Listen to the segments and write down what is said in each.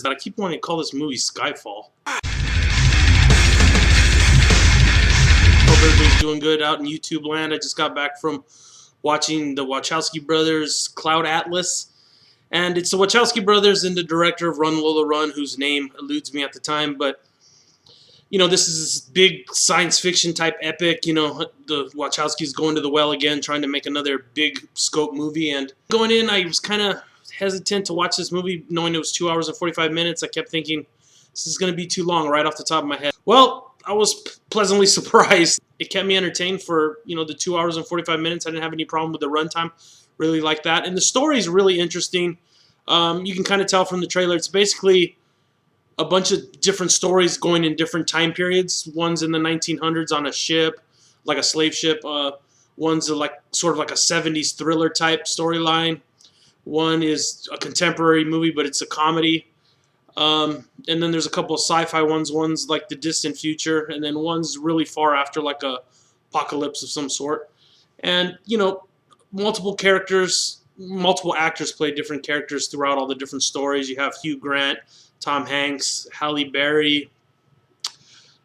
that I keep wanting to call this movie Skyfall. Hope everybody's doing good out in YouTube land. I just got back from watching the Wachowski brothers' Cloud Atlas. And it's the Wachowski brothers and the director of Run Lola Run, whose name eludes me at the time. But, you know, this is this big science fiction type epic. You know, the Wachowskis going to the well again, trying to make another big scope movie. And going in, I was kind of hesitant to watch this movie, knowing it was 2 hours and 45 minutes. I kept thinking, this is going to be too long right off the top of my head. Well, I was pleasantly surprised. It kept me entertained for, you know, the 2 hours and 45 minutes. I didn't have any problem with the runtime. Really like that. And the story is really interesting. You can kind of tell from the trailer. It's basically a bunch of different stories going in different time periods. One's in the 1900s on a ship, like a slave ship. One's like sort of like a 70s thriller type storyline. One is a contemporary movie, but it's a comedy. And then there's a couple of sci-fi ones. One's like the distant future, and then one's really far after, like a apocalypse of some sort. And, you know, multiple characters, multiple actors play different characters throughout all the different stories. You have Hugh Grant, Tom Hanks, Halle Berry,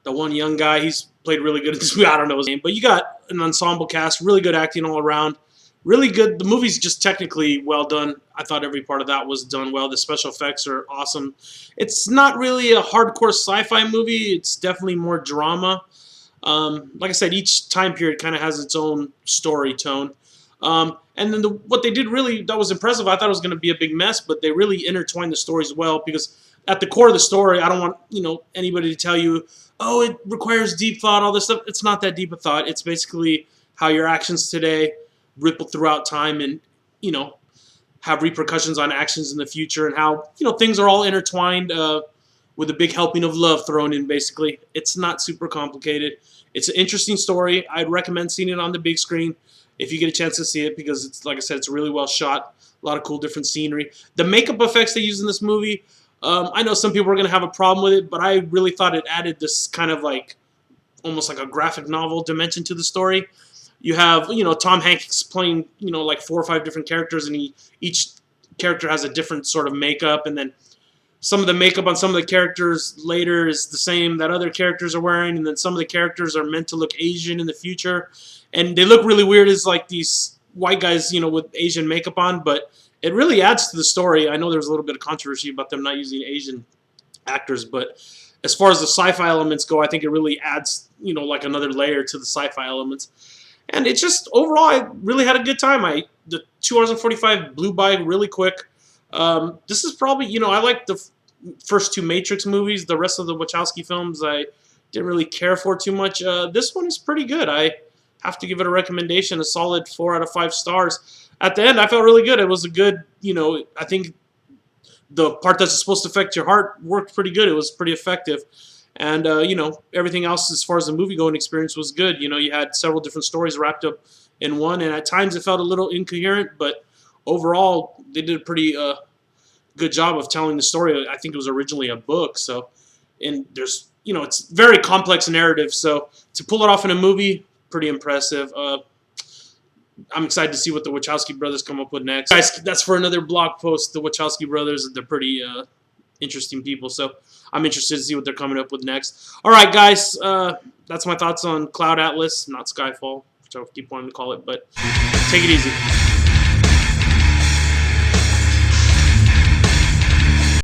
the one young guy. He's played really good in this movie. I don't know his name. But you got an ensemble cast, really good acting all around. Really good. The movie's just technically well done. I thought every part of that was done well. The special effects are awesome. It's not really a hardcore sci-fi movie. It's definitely more drama. Like I said, each time period kind of has its own story tone. And then what they did really, that was impressive. I thought it was going to be a big mess, but they really intertwined the stories well, because at the core of the story, I don't want, you know, anybody to tell you, oh, it requires deep thought, all this stuff. It's not that deep a thought. It's basically how your actions today ripple throughout time and, you know, have repercussions on actions in the future, and how, you know, things are all intertwined with a big helping of love thrown in, basically. It's not super complicated. It's an interesting story. I'd recommend seeing it on the big screen if you get a chance to see it, because it's, like I said, it's really well shot. A lot of cool different scenery. The makeup effects they use in this movie, I know some people are going to have a problem with it, but I really thought it added this kind of like, almost like a graphic novel dimension to the story. You have, you know, Tom Hanks playing, you know, like 4 or 5 different characters, and each character has a different sort of makeup, and then some of the makeup on some of the characters later is the same that other characters are wearing, and then some of the characters are meant to look Asian in the future, and they look really weird as like these white guys, you know, with Asian makeup on, but it really adds to the story. I know there was a little bit of controversy about them not using Asian actors, but as far as the sci-fi elements go, I think it really adds, you know, like another layer to the sci-fi elements. And it's just, overall, I really had a good time. The 2 hours and 45 blew by really quick. This is probably, you know, I like the first 2 Matrix movies. The rest of the Wachowski films I didn't really care for too much. This one is pretty good. I have to give it a recommendation, a solid 4 out of 5 stars. At the end, I felt really good. It was a good, you know, I think the part that's supposed to affect your heart worked pretty good. It was pretty effective. And, you know, everything else as far as the movie-going experience was good. You know, you had several different stories wrapped up in one, and at times it felt a little incoherent, but overall they did a pretty good job of telling the story. I think it was originally a book, so, and there's, you know, it's very complex narrative, so to pull it off in a movie, pretty impressive. I'm excited to see what the Wachowski brothers come up with next. Guys, that's for another blog post. The Wachowski brothers, they're pretty interesting people, so I'm interested to see what they're coming up with next. All right, guys, that's my thoughts on Cloud Atlas, not Skyfall, which I keep wanting to call it, but take it easy.